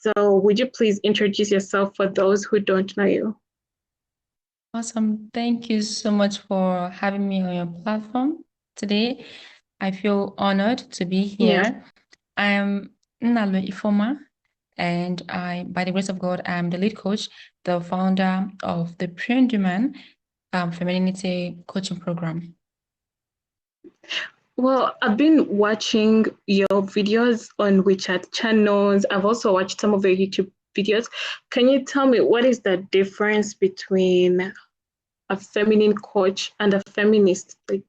So would you please introduce yourself for those who don't know you? Awesome. Thank you so much for having me on your platform today. I feel honored to be Yeah. here. I am Nnalue Ifeoma, and by the grace of God, I'm the lead coach, the founder of the Pruned Femininity Coaching Program. Well, I've been watching your videos on WeChat channels. I've also watched some of your YouTube videos. Can you tell me what is the difference between a feminine coach and a feminist? Like,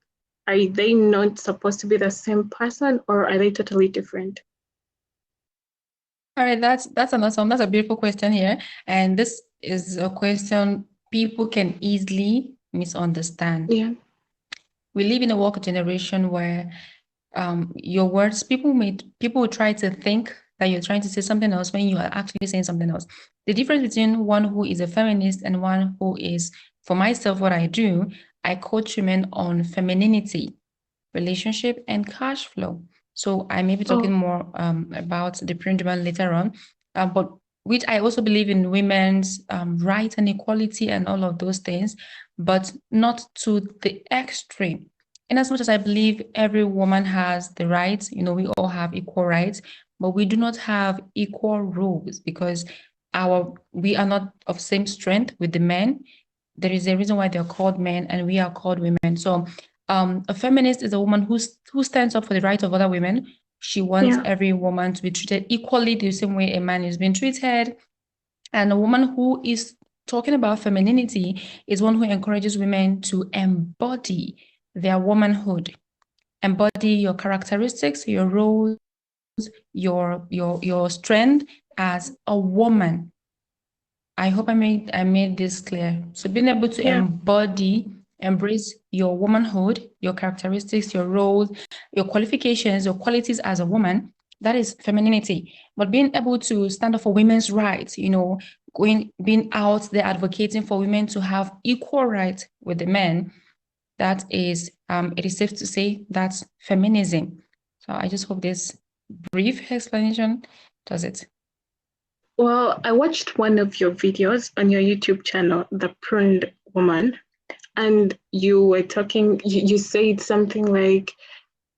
are they not supposed to be the same person, or are they totally different? All right, that's that's a beautiful question here. And this is a question people can easily misunderstand. Yeah. We live in a work generation where your words, people will try to think that you're trying to say something else when you are actually saying something else. The difference between one who is a feminist and one who is, for myself, what I do, I coach women on femininity, relationship, and cash flow. So I may be talking Oh, more about the print demand later on, but which I also believe in women's right and equality and all of those things, but not to the extreme. In as much as I believe every woman has the rights, we all have equal rights, but we do not have equal rules because we are not of same strength with the men. There is a reason why they're called men and we are called women. So a feminist is a woman who stands up for the rights of other women. She wants yeah. every woman to be treated equally the same way a man is being treated. And a woman who is talking about femininity is one who encourages women to embody their womanhood, embody your characteristics, your roles, your strength as a woman. I hope I made this clear. So being able to Yeah. embrace your womanhood, your characteristics, your roles, your qualifications, your qualities as a woman, that is femininity. But being able to stand up for women's rights, being out there advocating for women to have equal rights with the men, that is, it is safe to say that's feminism. So I just hope this brief explanation does it. Well, I watched one of your videos on your YouTube channel, The Pruned Woman, and you were talking, you said something like,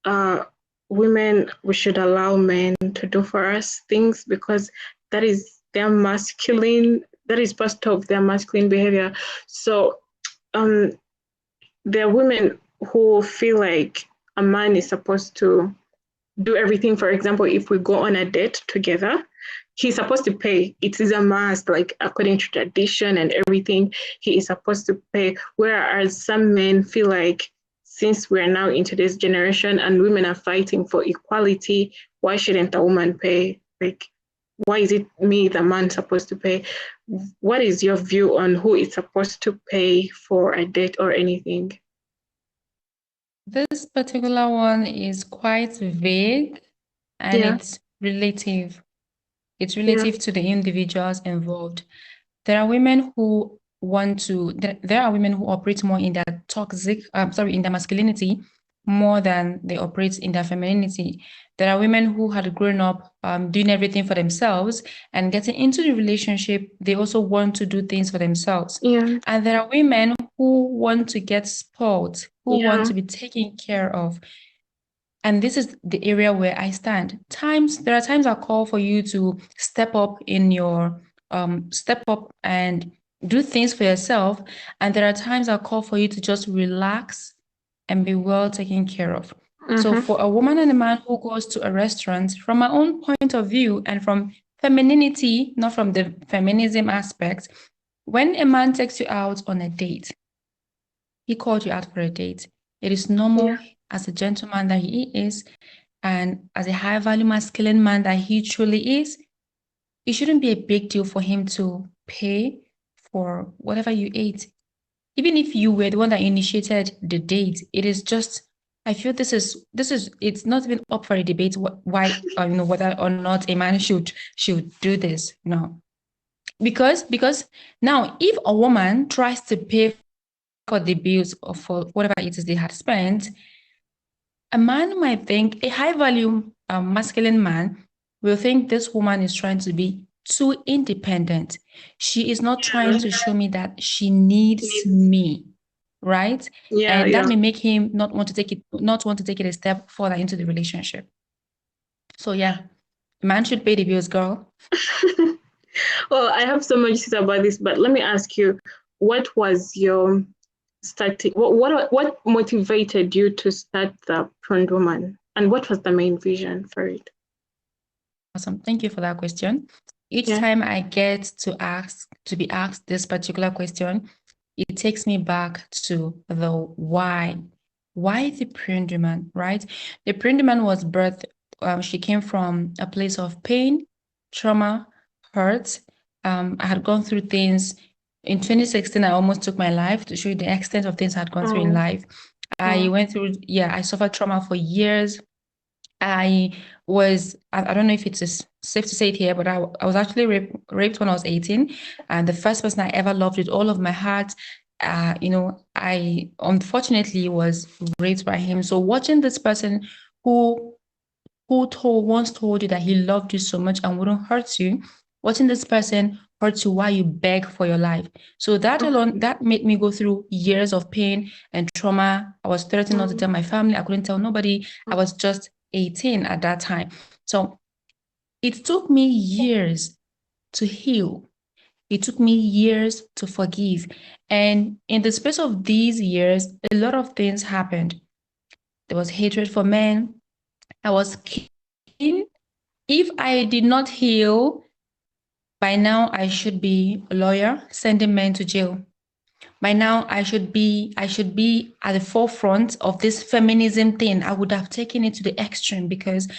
uh, women, we should allow men to do for us things because that is their masculine, that is part of their masculine behavior. So um, there are women who feel like a man is supposed to do everything. For example, if we go on a date together, he's supposed to pay. It is a must, like according to tradition and everything, he is supposed to pay. Whereas some men feel like since we're now in today's generation and women are fighting for equality, why shouldn't a woman pay? Like, why is it me, the man, supposed to pay? What is your view on who is supposed to pay for a date or anything? This particular one is quite vague and Yeah, it's relative. It's yeah, relative to the individuals involved. There are women who there are women who operate more in their in their masculinity more than they operate in their femininity. There are women who had grown up doing everything for themselves and getting into the relationship, they also want to do things for themselves. yeah, And there are women who want to get spoiled, who want yeah, to be taken care of. And this is the area where I stand. There are times I call for you to step up and do things for yourself. And there are times I call for you to just relax and be well taken care of. So mm-hmm. for a woman and a man who goes to a restaurant, from my own point of view and from femininity, not from the feminism aspect, when a man takes you out on a date, he called you out for a date. It is Yeah, normal as a gentleman that he is, and as a high value masculine man that he truly is, it shouldn't be a big deal for him to pay for whatever you ate. Even if you were the one that initiated the date, it is just, I feel it's not even up for a debate why, whether or not a man should do this. No. Because now if a woman tries to pay for the bills or for whatever it is they had spent, a man might think, a high value masculine man will think this woman is trying to be too independent. She is not trying to show me that she needs me, right? Yeah, And that yeah. may make him not want to take it a step further into the relationship. So yeah, man should pay the bills, girl. Well, I have so much to say about this, but let me ask you, what was your starting? What motivated you to start the Pruned Woman, and what was the main vision for it? Awesome. Thank you for that question. Each Yeah. time I get to be asked this particular question, it takes me back to the why. Why the pruned woman, right? The pruned woman was birthed, she came from a place of pain, trauma, hurt. I had gone through things. In 2016, I almost took my life to show you the extent of things I had gone through in life. I went through, I suffered trauma for years. I don't know if it's safe to say it here, but I was actually raped when I was 18. And the first person I ever loved with all of my heart, I unfortunately was raped by him. So watching this person who once told you that he loved you so much and wouldn't hurt you, watching this person hurt you while you beg for your life. So that alone, that made me go through years of pain and trauma. I was threatened not to tell my family. I couldn't tell nobody. I was just 18 at that time. So it took me years to heal. It took me years to forgive. And in the space of these years, a lot of things happened. There was hatred for men. I was keen. If I did not heal, by now I should be a lawyer sending men to jail. By now I should be at the forefront of this feminism thing. I would have taken it to the extreme because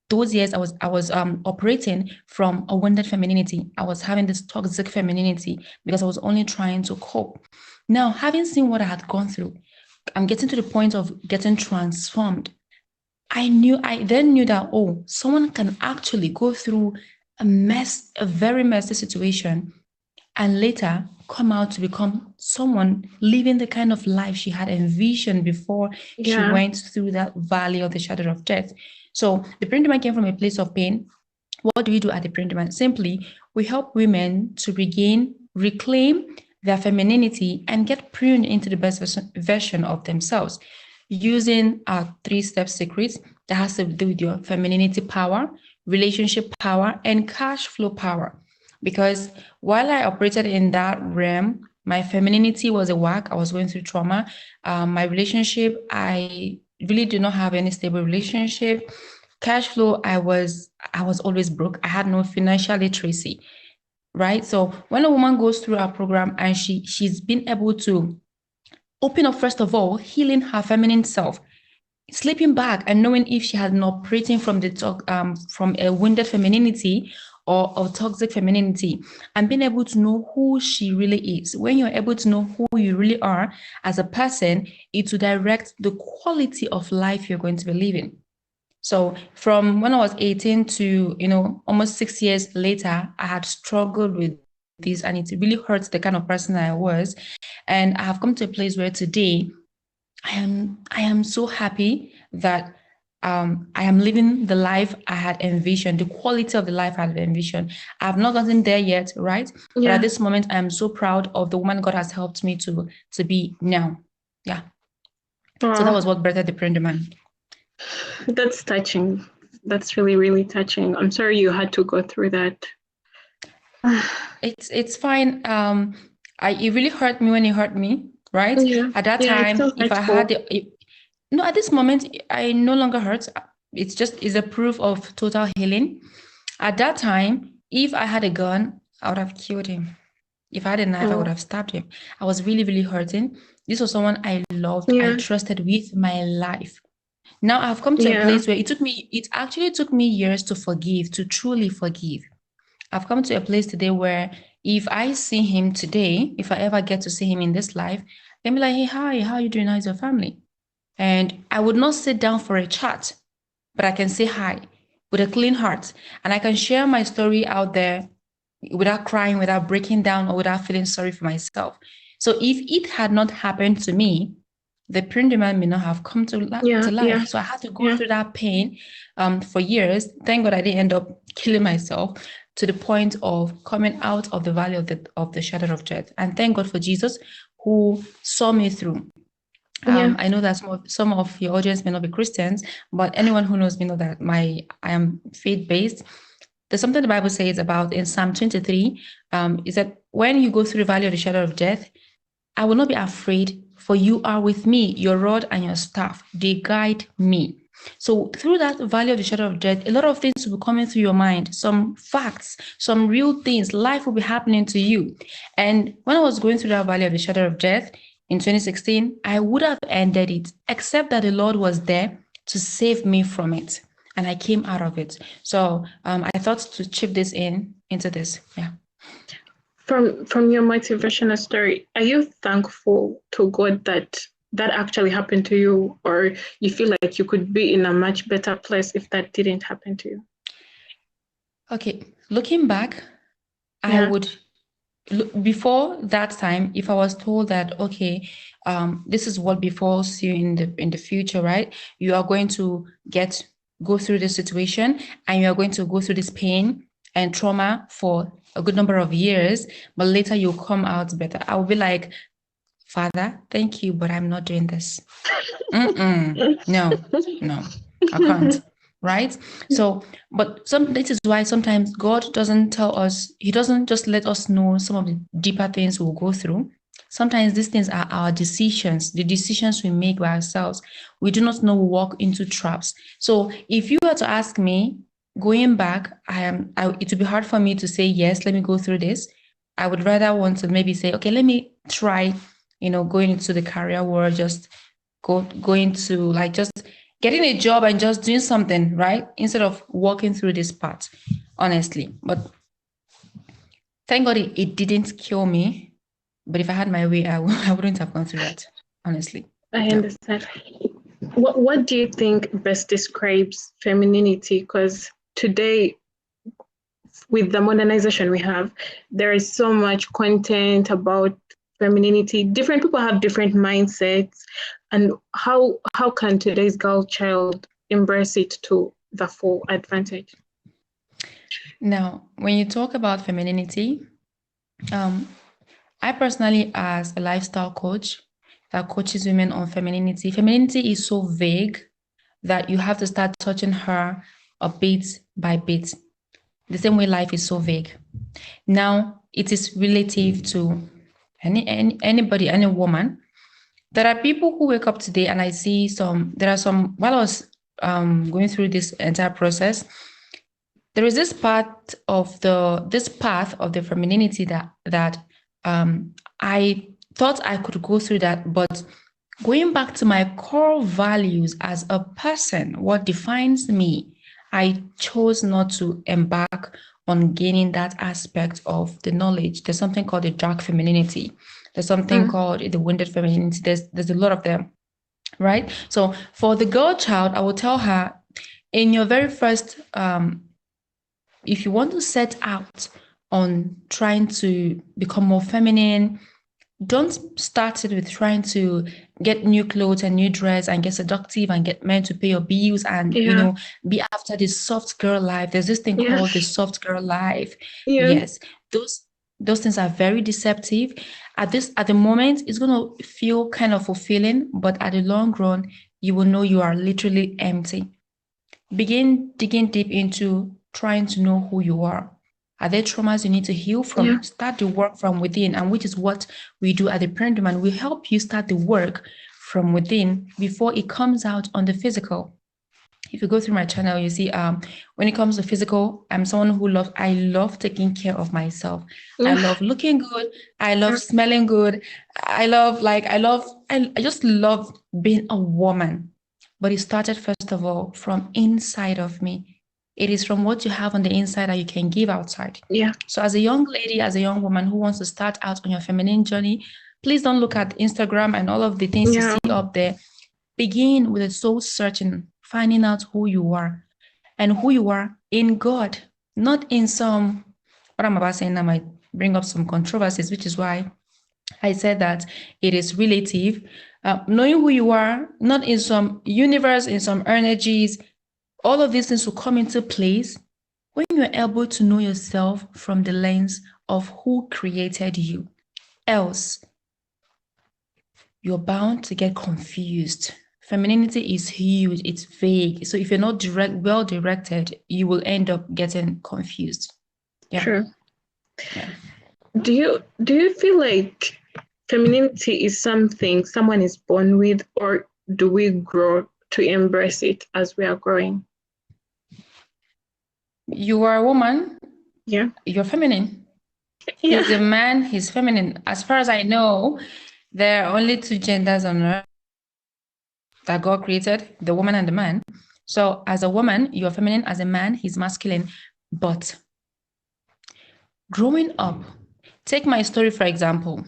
those years I was operating from a wounded femininity. I was having this toxic femininity because I was only trying to cope. Now, having seen what I had gone through, I'm getting to the point of getting transformed. I then knew that, oh, someone can actually go through a very messy situation, and later come out to become someone living the kind of life she had envisioned before she went through that valley of the shadow of death. So the print demand came from a place of pain. What do we do at the print demand? Simply, we help women to reclaim their femininity and get pruned into the best version of themselves using our 3-step secrets that has to do with your femininity power, relationship power, and cash flow power. Because while I operated in that realm, my femininity was a whack. I was going through trauma. My relationship, I really do not have any stable relationship. Cash flow, I was always broke. I had no financial literacy, right? So when a woman goes through our program and she's been able to open up, first of all, healing her feminine self, slipping back and knowing if she had been operating from from a wounded femininity or a toxic femininity, and being able to know who she really is. When you're able to know who you really are as a person, it will direct the quality of life you're going to be living. So from when I was 18 to, almost 6 years later, I had struggled with this, and it really hurts the kind of person I was. And I have come to a place where today I am so happy that I am living the life I had envisioned, the quality of the life I had envisioned. I have not gotten there yet, right? But at this moment, I am so proud of the woman God has helped me to be now. Yeah. So that was what birthed the Pruned Woman. That's touching. That's really, really touching. I'm sorry you had to go through that. It's fine. It really hurt me when it hurt me, right? At that time, if I had no, at this moment, I no longer hurt. It's a proof of total healing. At that time, if I had a gun, I would have killed him. If I had a knife, I would have stabbed him. I was really, really hurting. This was someone I loved, I trusted with my life. Now I've come to a place where it actually took me years to forgive, to truly forgive. I've come to a place today where if I see him today, if I ever get to see him in this life, they'll be like, hey, hi, how are you doing? How's your family? And I would not sit down for a chat, but I can say hi with a clean heart. And I can share my story out there without crying, without breaking down, or without feeling sorry for myself. So if it had not happened to me, the print demand may not have come to life. So I had to go through that pain for years. Thank God I didn't end up killing myself to the point of coming out of the valley of the shadow of death. And thank God for Jesus who saw me through. I know that some of your audience may not be Christians, but anyone who knows me know that I am faith-based. There's something the Bible says about in Psalm 23, is that when you go through the valley of the shadow of death, I will not be afraid, for you are with me, your rod and your staff, they guide me. So through that valley of the shadow of death, a lot of things will be coming through your mind, some facts, some real things, life will be happening to you. And when I was going through that valley of the shadow of death in 2016, I would have ended it, except that the Lord was there to save me from it. And I came out of it. So I thought to chip this into this. Yeah. From your motivational story, are you thankful to God that actually happened to you, or you feel like you could be in a much better place if that didn't happen to you? Okay, looking back, I would, before that time, if I was told that, okay, this is what befalls you in the future, right? You are going to go through this situation, and you are going to go through this pain and trauma for a good number of years, but later you'll come out better. I will be like, Father, thank you, but I'm not doing this. No, I can't. Right? So, but this is why sometimes God doesn't tell us, He doesn't just let us know some of the deeper things we'll go through. Sometimes these things are our decisions, the decisions we make by ourselves. We do not know we walk into traps. So if you were to ask me, going back, it would be hard for me to say, yes, let me go through this. I would rather want to maybe say, okay, let me try, going into the career world, just going to like just getting a job and just doing something, right? Instead of walking through this path, honestly. But thank God it didn't kill me. But if I had my way, I wouldn't have gone through that, honestly. I understand. What do you think best describes femininity? Because today, with the modernization we have, there is so much content about femininity. Different people have different mindsets, and how can today's girl child embrace it to the full advantage? Now, when you talk about femininity, I personally, as a lifestyle coach that coaches women on femininity is so vague that you have to start touching her a bit by bit. The same way life is so vague. Now, it is relative to anybody, any woman. There are people who wake up today, and I see while I was going through this entire process, there is this path of the femininity that I thought I could go through that, but going back to my core values as a person, what defines me, I chose not to embark on gaining that aspect of the knowledge. There's something called the dark femininity. There's something called the wounded femininity. There's a lot of them, right? So for the girl child, I will tell her, in your very first, if you want to set out on trying to become more feminine, don't start it with trying to get new clothes and new dress and get seductive and get men to pay your bills and be after this soft girl life. There's this thing called the soft girl life. Yes, those things are very deceptive. At the moment, it's going to feel kind of fulfilling, but at the long run, you will know you are literally empty. Begin digging deep into trying to know who you are. Are there traumas you need to heal from? Yeah. Start the work from within, and which is what we do at the Pruned Woman. We help you start the work from within before it comes out on the physical. If you go through my channel, you see, when it comes to physical, I'm someone who I love taking care of myself. I love looking good. I love smelling good. I just love being a woman. But it started, first of all, from inside of me. It is from what you have on the inside that you can give outside. Yeah. So as a young lady, as a young woman who wants to start out on your feminine journey, please don't look at Instagram and all of the things you see up there. Begin with a soul searching, finding out who you are, and who you are in God, not in some, what I'm about saying, I might bring up some controversies, which is why I said that it is relative. Knowing who you are, not in some universe, in some energies, all of these things will come into place when you're able to know yourself from the lens of who created you, else you're bound to get confused. Femininity is huge, it's vague. So if you're not well directed, you will end up getting confused. Yeah. True. Yeah. Do you feel like femininity is something someone is born with, or do we grow to embrace it as we are growing? You are a woman, Yeah. you're feminine. Yeah. He's a man, he's feminine. As far as I know, there are only two genders on earth that God created, the woman and the man. So as a woman, you're feminine. As a man, he's masculine. But growing up, take my story, for example.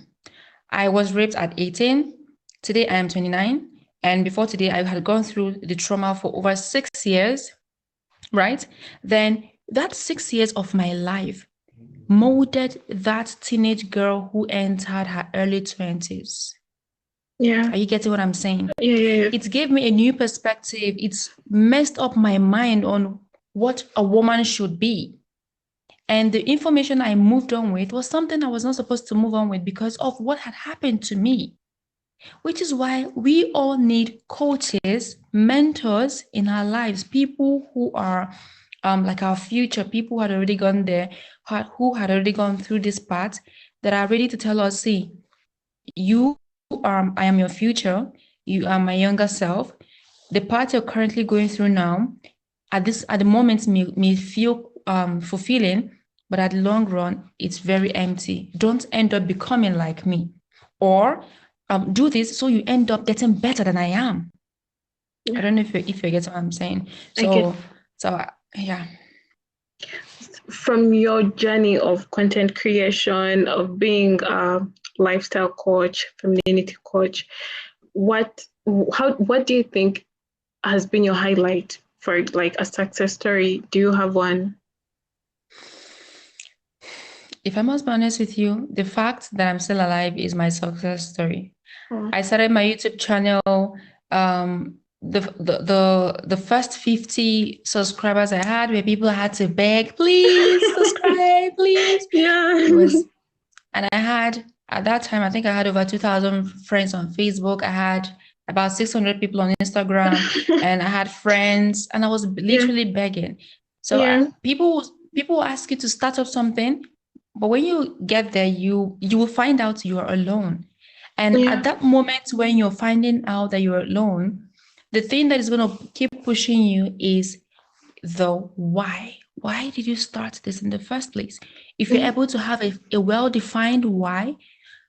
I was raped at 18. Today, I am 29. And before today, I had gone through the trauma for over 6 years, right? Then that 6 years of my life molded that teenage girl who entered her early 20s. Yeah. Are you getting what I'm saying? Yeah. It gave me a new perspective. It's messed up my mind on what a woman should be. And the information I moved on with was something I was not supposed to move on with because of what had happened to me. Which is why we all need coaches, mentors in our lives, people who are like our future, people who had already gone there, who had already gone through this path, that are ready to tell us, see, I am your future, you are my younger self. The path you're currently going through now, at the moment may feel fulfilling, but at the long run, it's very empty. Don't end up becoming like me. Or do this so you end up getting better than I am. Yeah. I don't know if you get what I'm saying. Yeah. From your journey of content creation, of being a lifestyle coach, femininity coach, what do you think has been your highlight for like a success story? Do you have one? If I must be honest with you, the fact that I'm still alive is my success story. Oh. I started my YouTube channel. The first 50 subscribers I had, where people had to beg, please subscribe, please. Yeah. And I had, at that time, I think I had over 2,000 friends on Facebook. I had about 600 people on Instagram, and I had friends, and I was literally begging. So people ask you to start up something, but when you get there, you will find out you are alone. And at that moment when you're finding out that you're alone, the thing that is going to keep pushing you is the why. Why did you start this in the first place? If you're able to have a well-defined why,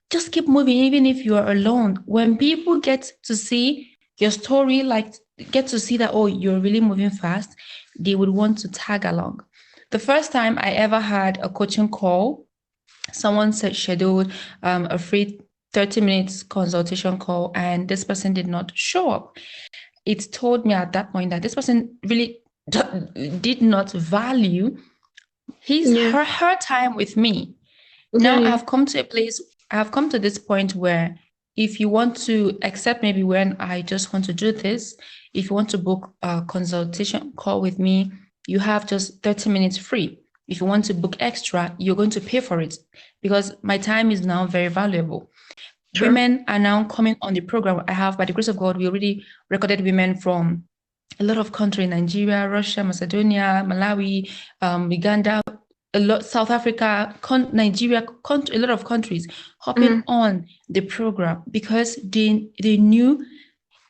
just keep moving, even if you are alone. When people get to see your story, like get to see that, oh, you're really moving fast, they would want to tag along. The first time I ever had a coaching call, someone scheduled a free 30 minutes consultation call, and this person did not show up. It told me at that point that this person really did not value her time with me. Now I've come to this point where if you want to accept, maybe when I just want to do this, if you want to book a consultation call with me, you have just 30 minutes free. If you want to book extra, you're going to pay for it because my time is now very valuable. Sure. Women are now coming on the program. I have, by the grace of God, we already recorded women from a lot of countries: Nigeria, Russia, Macedonia, Malawi, Uganda, South Africa, Nigeria, a lot of countries hopping on the program because they knew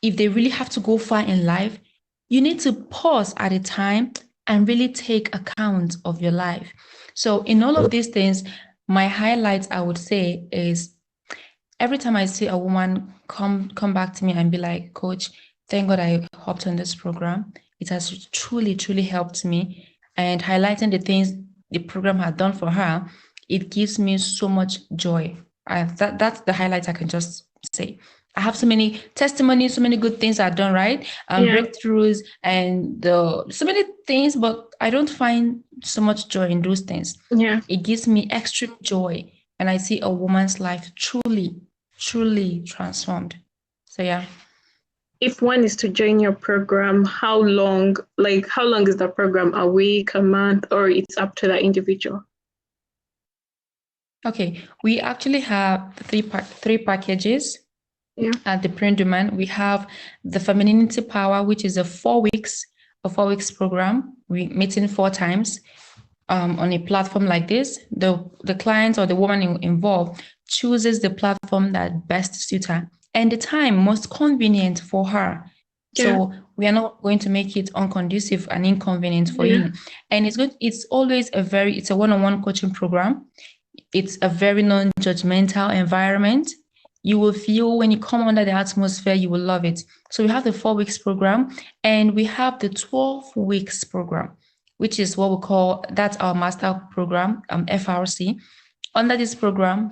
if they really have to go far in life, you need to pause at a time and really take account of your life. So in all of these things, my highlights, I would say, is every time I see a woman come back to me and be like, Coach, thank God I hopped on this program. It has truly, truly helped me. And highlighting the things the program had done for her, it gives me so much joy. That's the highlights I can just say. I have so many testimonies, so many good things I've done, right? Breakthroughs and so many things, but I don't find so much joy in those things. Yeah. It gives me extreme joy. And I see a woman's life truly, truly transformed. So yeah. if one is to join your program, how long is the program? A week, a month, or it's up to the individual? Okay, we actually have three packages. Yeah. At the pruned woman, we have the femininity power, which is a 4 weeks program. We meeting 4 times on a platform like this. The client or the woman involved chooses the platform that best suits her and the time most convenient for her. Yeah. So we are not going to make it unconducive and inconvenient for Yeah. you. And it's always it's a one-on-one coaching program. It's a very non-judgmental environment. You will feel when you come under the atmosphere, you will love it. So we have the 4 weeks program and we have the 12 weeks program, which is what we call, that's our master program, FRC. Under this program,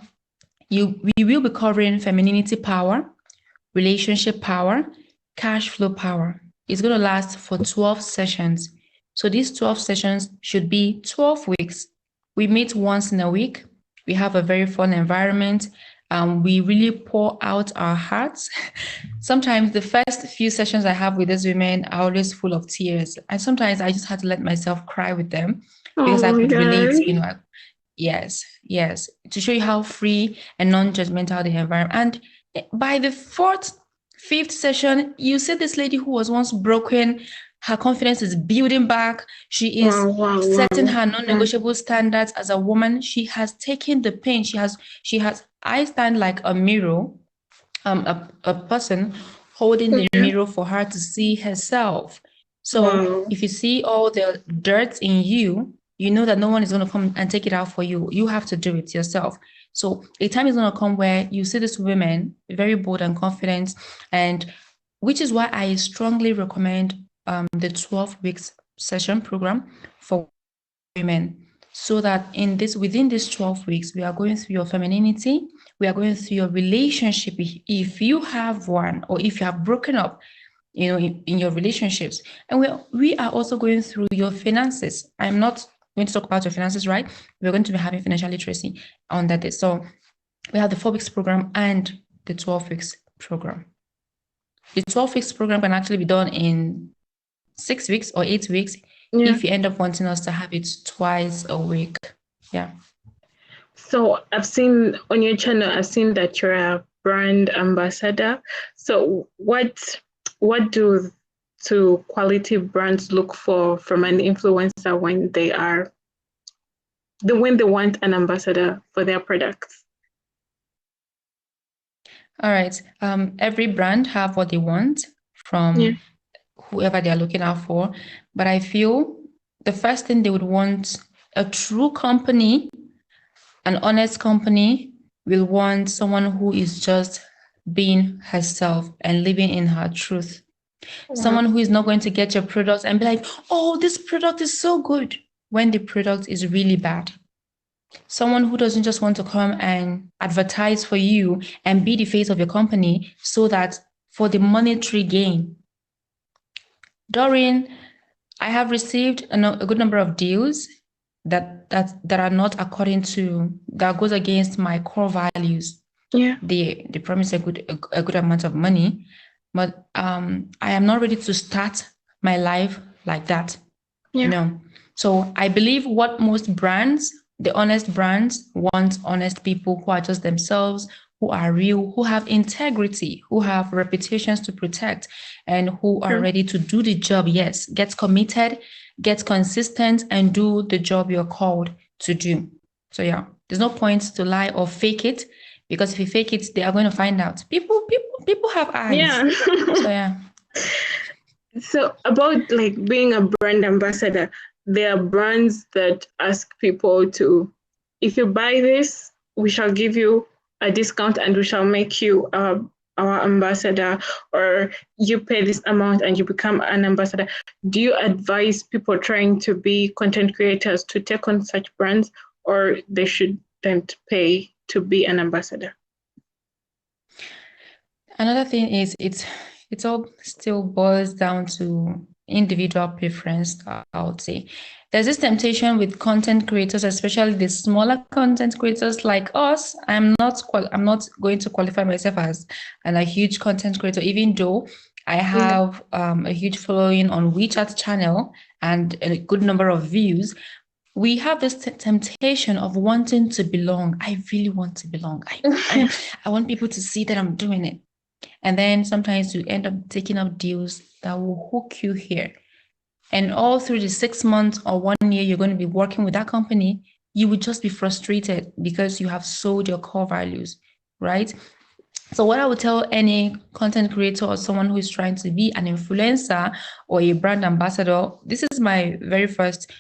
we will be covering femininity power, relationship power, cash flow power. It's going to last for 12 sessions. So these 12 sessions should be 12 weeks. We meet once in a week. We have a very fun environment. We really pour out our hearts. Sometimes the first few sessions I have with these women are always full of tears. And sometimes I just had to let myself cry with them because I could relate, yes, to show you how free and non-judgmental the environment. And by the 4th, 5th session, you see this lady who was once broken, her confidence is building back. She is setting her non-negotiable standards as a woman. She has taken the pain. I stand like a mirror, a person holding the mirror for her to see herself. So if you see all the dirt in you, you know that no one is going to come and take it out for you. You have to do it yourself. So a time is going to come where you see this women very bold and confident, and which is why I strongly recommend the 12 weeks session program for women, so that within these 12 weeks, we are going through your femininity, we are going through your relationship, if you have one, or if you have broken up, in your relationships. And we are also going through your finances. I'm not going to talk about your finances, right? We're going to be having financial literacy on that day. So we have the 4 weeks program and the 12 weeks program. The 12 weeks program can actually be done in 6 weeks or 8 weeks if you end up wanting us to have it twice a week. Yeah. So I've seen on your channel, I've seen that you're a brand ambassador. So what do quality brands look for from an influencer when they want an ambassador for their products? All right. Every brand have what they want from whoever they're looking out for. But I feel the first thing they would want, a true company, an honest company, will want someone who is just being herself and living in her truth. Someone who is not going to get your product and be like, oh, this product is so good, when the product is really bad. Someone who doesn't just want to come and advertise for you and be the face of your company so that for the monetary gain. Doreen, I have received a good number of deals that are not according to, that goes against my core values. Yeah. They promise a good amount of money, but I am not ready to start my life like that. So I believe what most brands, the honest brands, want honest people who are just themselves, who are real, who have integrity, who have reputations to protect, and who are ready to do the job. Yes, get committed, get consistent, and do the job you're called to do. So yeah, there's no point to lie or fake it, because if you fake it, they are going to find out. People have eyes. Yeah. So yeah. So about like being a brand ambassador, there are brands that ask people to, if you buy this, we shall give you a discount and we shall make you our ambassador, or you pay this amount and you become an ambassador. Do you advise people trying to be content creators to take on such brands, or they shouldn't pay to be an ambassador? Another thing is it all still boils down to individual preference, I would say. There's this temptation with content creators, especially the smaller content creators like us. I'm not going to qualify myself as a huge content creator, even though I have a huge following on WeChat channel and a good number of views. We have this temptation of wanting to belong. I really want to belong. I want people to see that I'm doing it. And then sometimes you end up taking up deals that will hook you here. And all through the 6 months or 1 year you're going to be working with that company, you would just be frustrated because you have sold your core values, right? So what I would tell any content creator or someone who is trying to be an influencer or a brand ambassador, this is my very first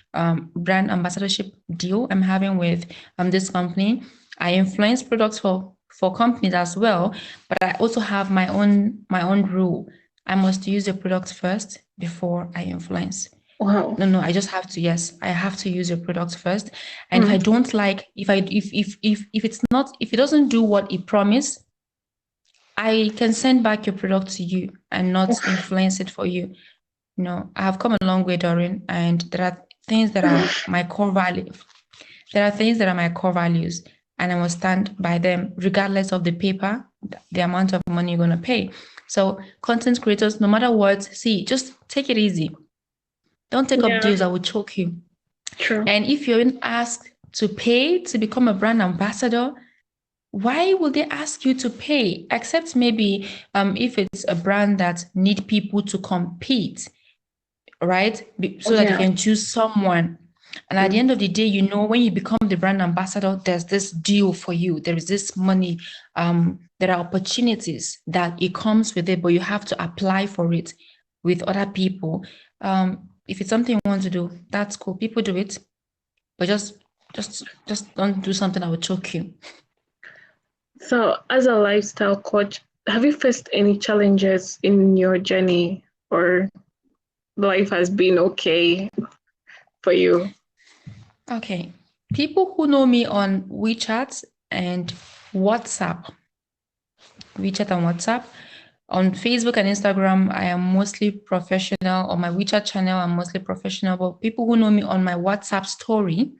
brand ambassadorship deal I'm having with this company. I influence products for companies as well, but I also have my own rule. I must use the product first before I influence. Wow. No, I just have to, yes, I have to use your product first. And if I don't like, if it's not, if it doesn't do what it promised, I can send back your product to you and not influence it for you. I have come a long way, Doreen, and there are things that are my core values. There are things that are my core values, and I must stand by them regardless of the paper, the amount of money you're going to pay. So content creators, no matter what, see, just take it easy. Don't take up deals that will choke you. True. And if you're asked to pay to become a brand ambassador, why would they ask you to pay? Except maybe if it's a brand that need people to compete, right? So that you can choose someone. And at the end of the day, when you become the brand ambassador, there's this deal for you. There is this money. There are opportunities that it comes with it, but you have to apply for it with other people. If it's something you want to do, that's cool. People do it, but just don't do something that will choke you. So, as a lifestyle coach, have you faced any challenges in your journey, or life has been okay for you? Okay. People who know me on WeChat and WhatsApp, on Facebook and Instagram, I am mostly professional. On my WeChat channel, I'm mostly professional. But people who know me on my WhatsApp story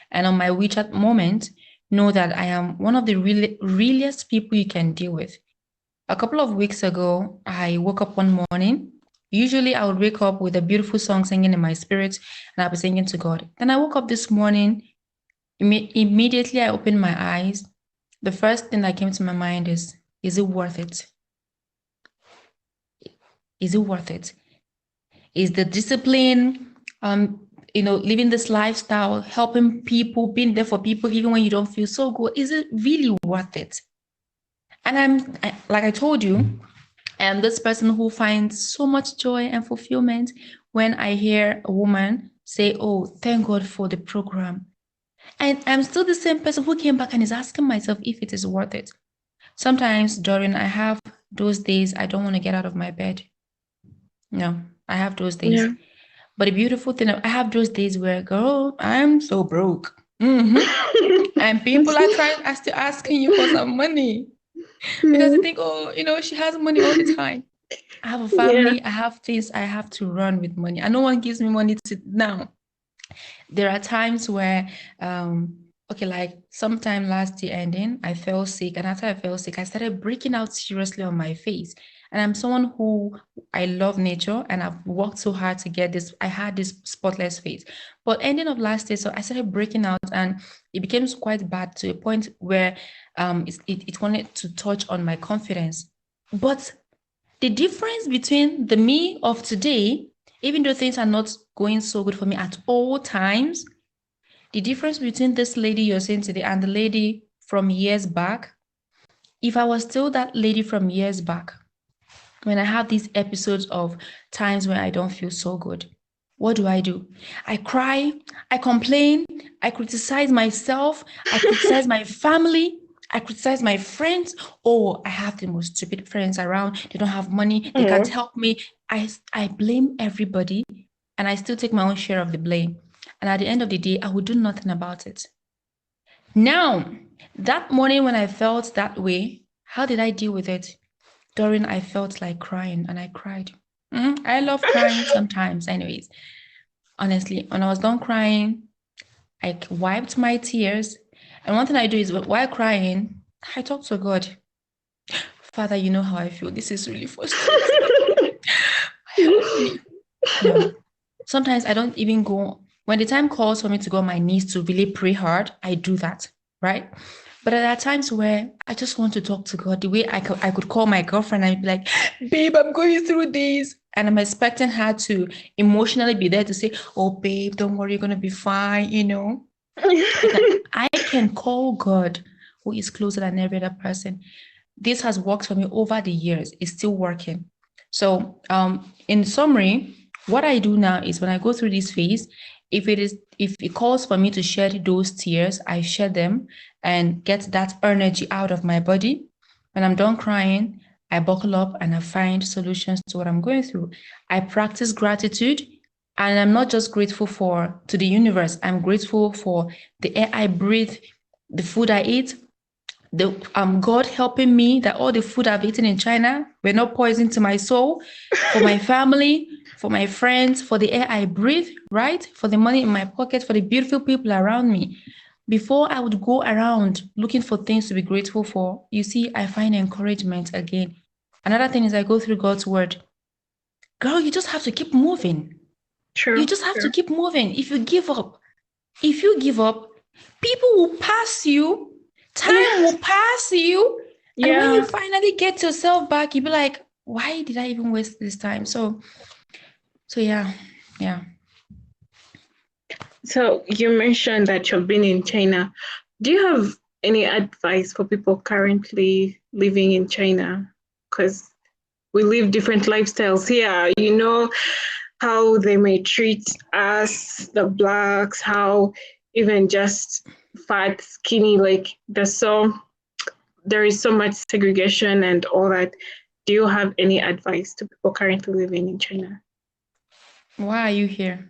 and on my WeChat moment know that I am one of the realest people you can deal with. A couple of weeks ago, I woke up one morning. Usually, I would wake up with a beautiful song singing in my spirit, and I'll be singing to God. Then I woke up this morning. Immediately, I opened my eyes. The first thing that came to my mind is it worth it? Is it worth it? Is the discipline, living this lifestyle, helping people, being there for people, even when you don't feel so good, is it really worth it? And like I told you, I am this person who finds so much joy and fulfillment when I hear a woman say, "Oh, thank God for the program." And I'm still the same person who came back and is asking myself if it is worth it. Sometimes, Doreen, I have those days I don't want to get out of my bed. No, I have those days. Yeah. But the beautiful thing, I have those days where, girl, I'm so broke. And people are still asking you for some money because they think, oh, she has money all the time. I have a family, I have things I have to run with money, and no one gives me money to now. There are times where, like sometime last year ending, I fell sick, and after I fell sick, I started breaking out seriously on my face. And I'm someone who I love nature, and I've worked so hard to get this. I had this spotless face, but ending of last year, so I started breaking out, and it became quite bad to a point where it wanted to touch on my confidence. But the difference between the me of today, even though things are not going so good for me at all times, the difference between this lady you're seeing today and the lady from years back, if I was still that lady from years back, when I have these episodes of times when I don't feel so good, what do? I cry, I complain, I criticize myself, I criticize my family, I criticize my friends. Oh, I have the most stupid friends around. They don't have money. They can't help me. I blame everybody, and I still take my own share of the blame. And at the end of the day, I will do nothing about it. Now, that morning when I felt that way, how did I deal with it? Doreen, I felt like crying, and I cried. I love crying sometimes, anyways. Honestly, when I was done crying, I wiped my tears. And one thing I do is while crying, I talk to God. Father, you know how I feel. This is really frustrating. No. Sometimes I don't even go, when the time calls for me to go on my knees to really pray hard, I do that, right? But there are times where I just want to talk to God the way I could call my girlfriend and be like, babe, I'm going through this. And I'm expecting her to emotionally be there to say, oh, babe, don't worry, you're going to be fine, you know? I can call God, who is closer than every other person. This has worked for me over the years. It's still working. So, in summary, what I do now is when I go through this phase, if it calls for me to shed those tears, I shed them and get that energy out of my body. When I'm done crying, I buckle up and I find solutions to what I'm going through. I practice gratitude, and I'm not just grateful to the universe. I'm grateful for the air I breathe, the food I eat, the God helping me that all the food I've eaten in China were not poison to my soul, for my family, for my friends, for the air I breathe, right? For the money in my pocket, for the beautiful people around me. Before I would go around looking for things to be grateful for, you see, I find encouragement again. Another thing is I go through God's word. Girl, you just have to keep moving. True. You just have to keep moving. If you give up, people will pass you. Time will pass you. And when you finally get yourself back, you'll be like, why did I even waste this time? So yeah. So you mentioned that you've been in China. Do you have any advice for people currently living in China? Because we live different lifestyles here. You know how they may treat us, the blacks, how even just fat, skinny, like there is so much segregation and all that. Do you have any advice to people currently living in China? Why are you here?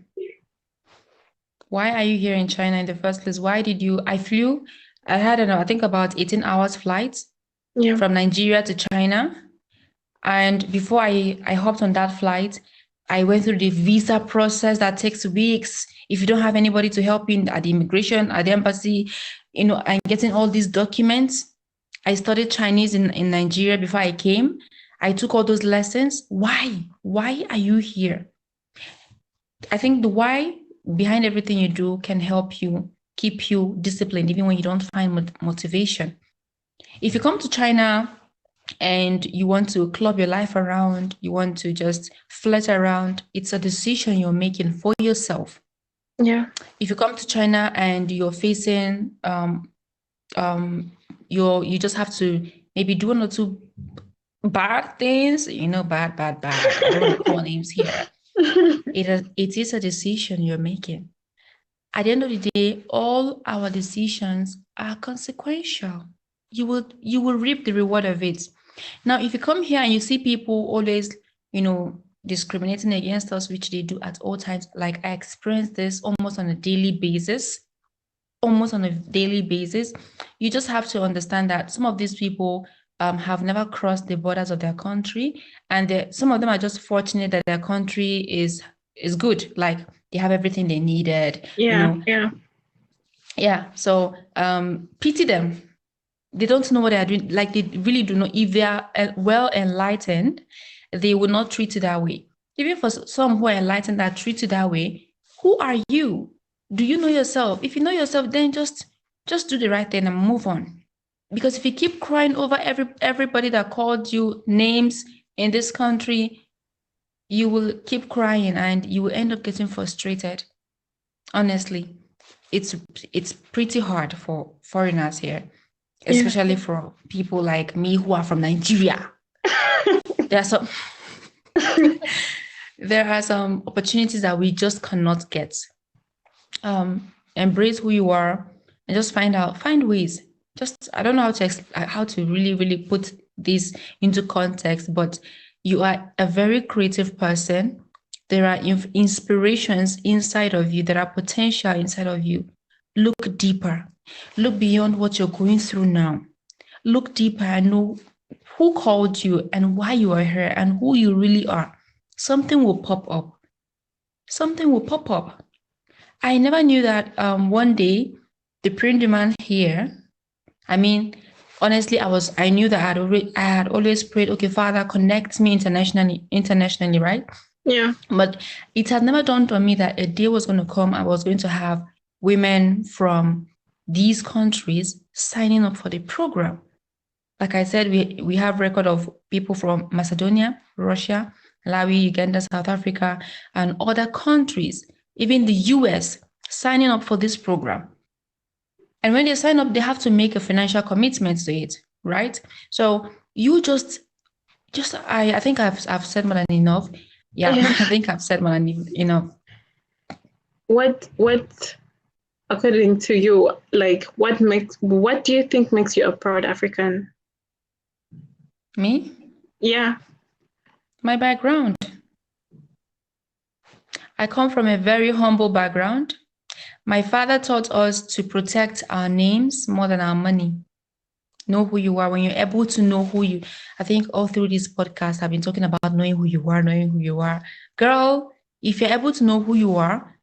Why are you here in China in the first place? I had, I think about 18 hours flight from Nigeria to China. And before I hopped on that flight, I went through the visa process that takes weeks. If you don't have anybody to help you at the immigration, at the embassy, and getting all these documents. I studied Chinese in Nigeria before I came. I took all those lessons. Why? Why are you here? I think the why behind everything you do can help you keep you disciplined, even when you don't find motivation. If you come to China and you want to club your life around, you want to just flirt around, it's a decision you're making for yourself. Yeah. If you come to China and you're facing, you just have to maybe do one or two bad things, bad. I don't want to call names here. It is a decision you're making. At the end of the day, all our decisions are consequential. You will reap the reward of it. Now, if you come here and you see people always, discriminating against us, which they do at all times, like I experience this almost on a daily basis, you just have to understand that some of these people have never crossed the borders of their country, and some of them are just fortunate that their country is good, like they have everything they needed. So pity them. They don't know what they are doing. Like, they really do not. If they are well enlightened, they will not treat you that way. Even for some who are enlightened that treat you that way, who are you? Do you know yourself? If you know yourself, then just do the right thing and move on. Because if you keep crying over everybody that called you names in this country, you will keep crying and you will end up getting frustrated. Honestly, it's pretty hard for foreigners here, especially for people like me who are from Nigeria. There are some opportunities that we just cannot get. Embrace who you are and just find ways. I don't know how to really, really put this into context, but you are a very creative person. There are inspirations inside of you. There are potential inside of you. Look deeper. Look beyond what you're going through now. Look deeper and know who called you and why you are here and who you really are. Something will pop up. I never knew that one day the print demand here, I mean, honestly, I knew that I had always prayed, okay, Father, connect me internationally, right? Yeah. But it had never dawned on me that a day was going to come, I was going to have women from these countries signing up for the program. Like I said, we have record of people from Macedonia, Russia, Malawi, Uganda, South Africa, and other countries, even the US, signing up for this program. And when they sign up, they have to make a financial commitment to it, right? So you just I think I've said more than enough. Yeah, Yeah. I think I've said more than enough. What according to you, like what do you think makes you a proud African? Me, Yeah. my background. I come from a very humble background. My father taught us to protect our names more than our money. Know who you are. When you're able to know who you, I think all through this podcast, I've been talking about knowing who you are, knowing who you are. Girl, if you're able to know who you are,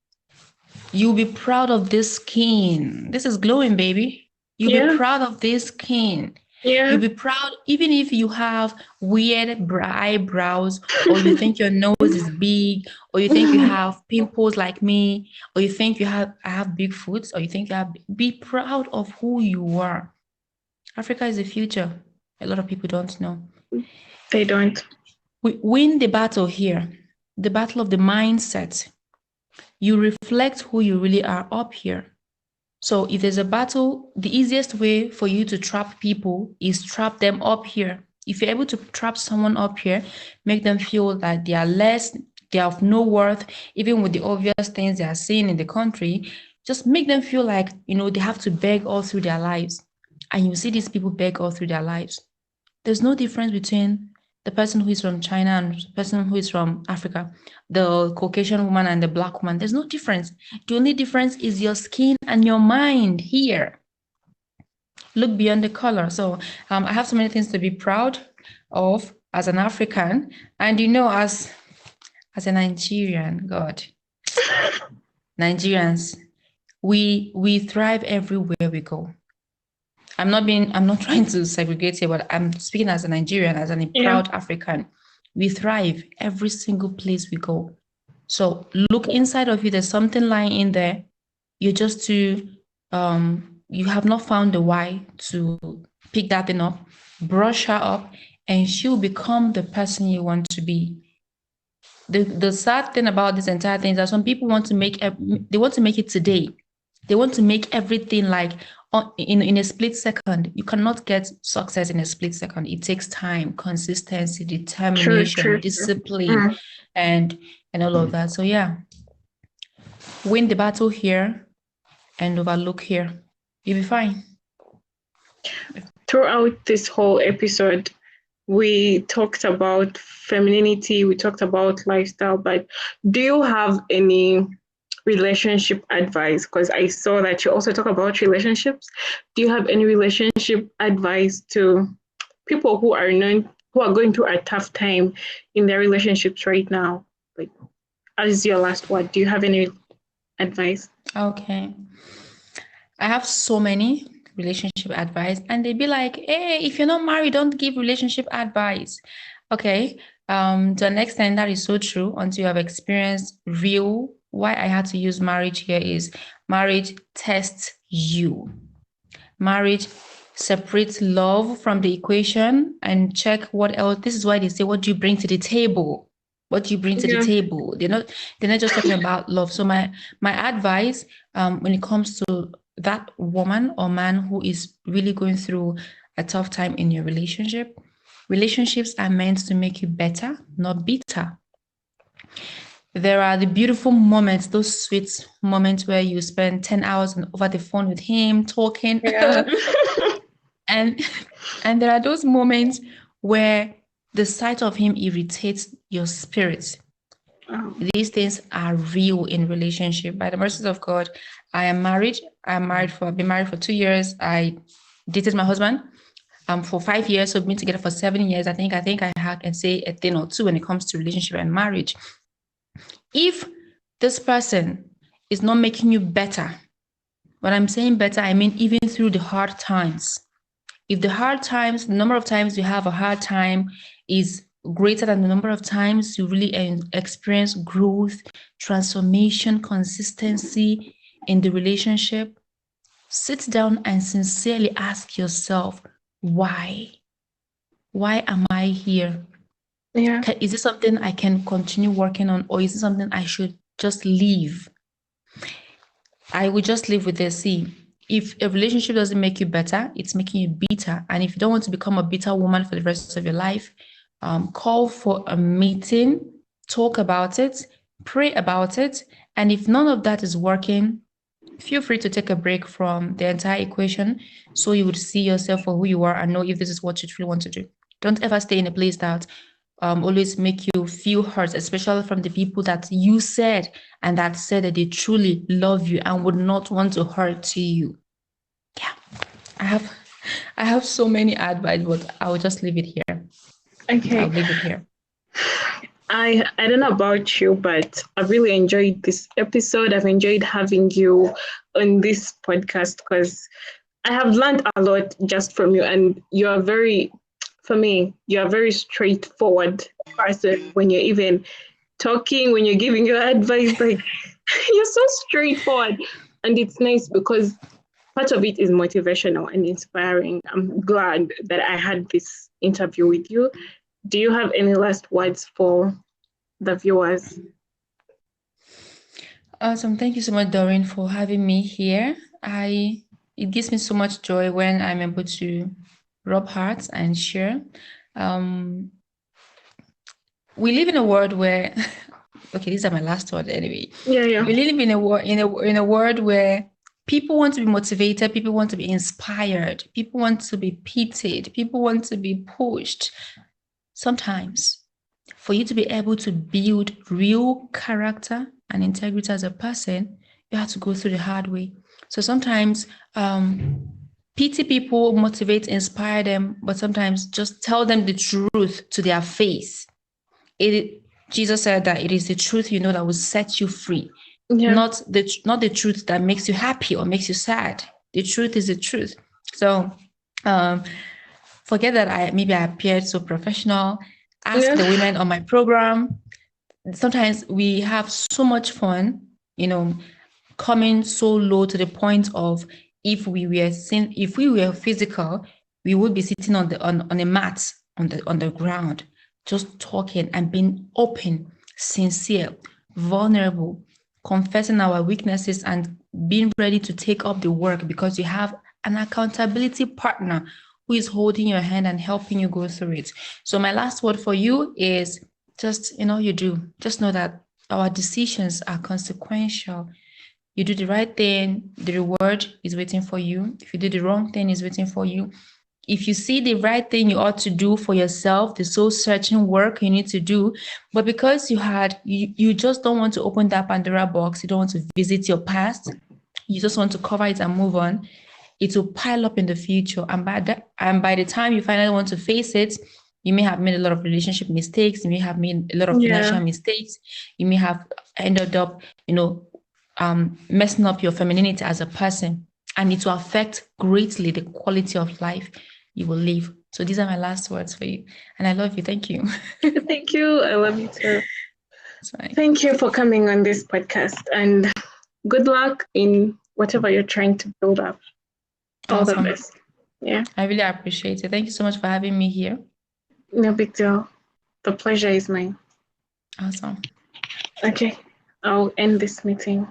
you'll be proud of this skin. This is glowing, baby. You'll be Yeah. proud of this skin. Yeah. You'll be proud, even if you have weird eyebrows, or you think your nose is big, or you think you have pimples like me, or you think I have big foot, or you think be proud of who you are. Africa is the future. A lot of people don't know. They don't. We win the battle here, the battle of the mindset. You reflect who you really are up here. So if there's a battle, the easiest way for you to trap people is trap them up here. If you're able to trap someone up here, make them feel that they are less, they have no worth, even with the obvious things they are seeing in the country, just make them feel like, they have to beg all through their lives. And you see these people beg all through their lives. There's no difference between the person who is from China and the person who is from Africa, the Caucasian woman and the Black woman. There's no difference. The only difference is your skin and your mind here. Look beyond the color. So I have so many things to be proud of as an African. And as a Nigerian, God, Nigerians, we thrive everywhere we go. I'm not trying to segregate here, but I'm speaking as a Nigerian, as a proud African. We thrive every single place we go. So look inside of you, there's something lying in there. You're just too, you have not found the why to pick that thing up, brush her up, and she'll become the person you want to be. The sad thing about this entire thing is that some people want to make it today. They want to make everything like in a split second. You cannot get success in a split second. It takes time, consistency, determination, discipline, and all of that. So yeah, win the battle here and overlook here. You'll be fine. Throughout this whole episode, we talked about femininity, we talked about lifestyle, but do you have any relationship advice? Because I saw that you also talk about relationships. Do you have any relationship advice to people who are going through a tough time in their relationships right now? Like, as your last word, do you have any advice? Okay. I have so many relationship advice, and they'd be like, hey, if you're not married, don't give relationship advice. Okay. To an extent, that is so true until you have experienced real. Why I had to use marriage here is marriage tests you. Marriage separates love from the equation and check what else. This is why they say, what do you bring to the table? What do you bring to the table? They're not just talking about love. So my advice when it comes to that woman or man who is really going through a tough time in your relationship, relationships are meant to make you better, not bitter. There are the beautiful moments, those sweet moments where you spend 10 hours over the phone with him talking. Yeah. and there are those moments where the sight of him irritates your spirit. Oh. These things are real in relationship. By the mercies of God, I am married. I've been married for 2 years. I dated my husband for 5 years. So we've been together for 7 years. I think I can say a thing or two when it comes to relationship and marriage. If this person is not making you better, when I'm saying better, I mean even through the hard times. If the hard times, the number of times you have a hard time is greater than the number of times you really experience growth, transformation, consistency in the relationship, sit down and sincerely ask yourself, why? Why am I here? Yeah. Is it something I can continue working on, or is it something I should just leave? I would just live with this. See, if a relationship doesn't make you better, it's making you bitter. And if you don't want to become a bitter woman for the rest of your life, call for a meeting, talk about it, pray about it. And if none of that is working, feel free to take a break from the entire equation so you would see yourself for who you are and know if this is what you truly want to do. Don't ever stay in a place that always make you feel hurt, especially from the people that you said and that said that they truly love you and would not want to hurt you. Yeah, I have so many advice, but I will just leave it here. Okay. I'll leave it here. I don't know about you, but I really enjoyed this episode. I've enjoyed having you on this podcast because I have learned a lot just from you, and you are very, for me, you are a very straightforward person when you're even talking, when you're giving your advice, like you're so straightforward. And it's nice because part of it is motivational and inspiring. I'm glad that I had this interview with you. Do you have any last words for the viewers? Awesome. Thank you so much, Doreen, for having me here. It gives me so much joy when I'm able to rub hearts and share. We live in a world where okay, these are my last words anyway. Yeah. We live in a world where people want to be motivated, people want to be inspired, people want to be pitied, people want to be pushed. Sometimes, for you to be able to build real character and integrity as a person, you have to go through the hard way. So sometimes pity people, motivate, inspire them, but sometimes just tell them the truth to their face. Jesus said that it is the truth that will set you free, not the truth that makes you happy or makes you sad. The truth is the truth. So forget that I appeared so professional. Ask the women on my program. Sometimes we have so much fun, coming so low to the point of if we were physical, we would be sitting on a mat on the ground, just talking and being open, sincere, vulnerable, confessing our weaknesses and being ready to take up the work because you have an accountability partner who is holding your hand and helping you go through it. So my last word for you is just know that our decisions are consequential. You do the right thing, the reward is waiting for you. If you do the wrong thing, it's waiting for you. If you see the right thing you ought to do for yourself, the soul searching work you need to do, but because you just don't want to open that Pandora box, you don't want to visit your past, you just want to cover it and move on, it will pile up in the future. And by the time you finally want to face it, you may have made a lot of relationship mistakes. You may have made a lot of financial mistakes. You may have ended up, messing up your femininity as a person, and it will affect greatly the quality of life you will live. So these are my last words for you. And I love you. Thank you. Thank you. I love you too. Thank you for coming on this podcast, and good luck in whatever you're trying to build up. All the best. Yeah. I really appreciate it. Thank you so much for having me here. No big deal. The pleasure is mine. Awesome. Okay. I'll end this meeting.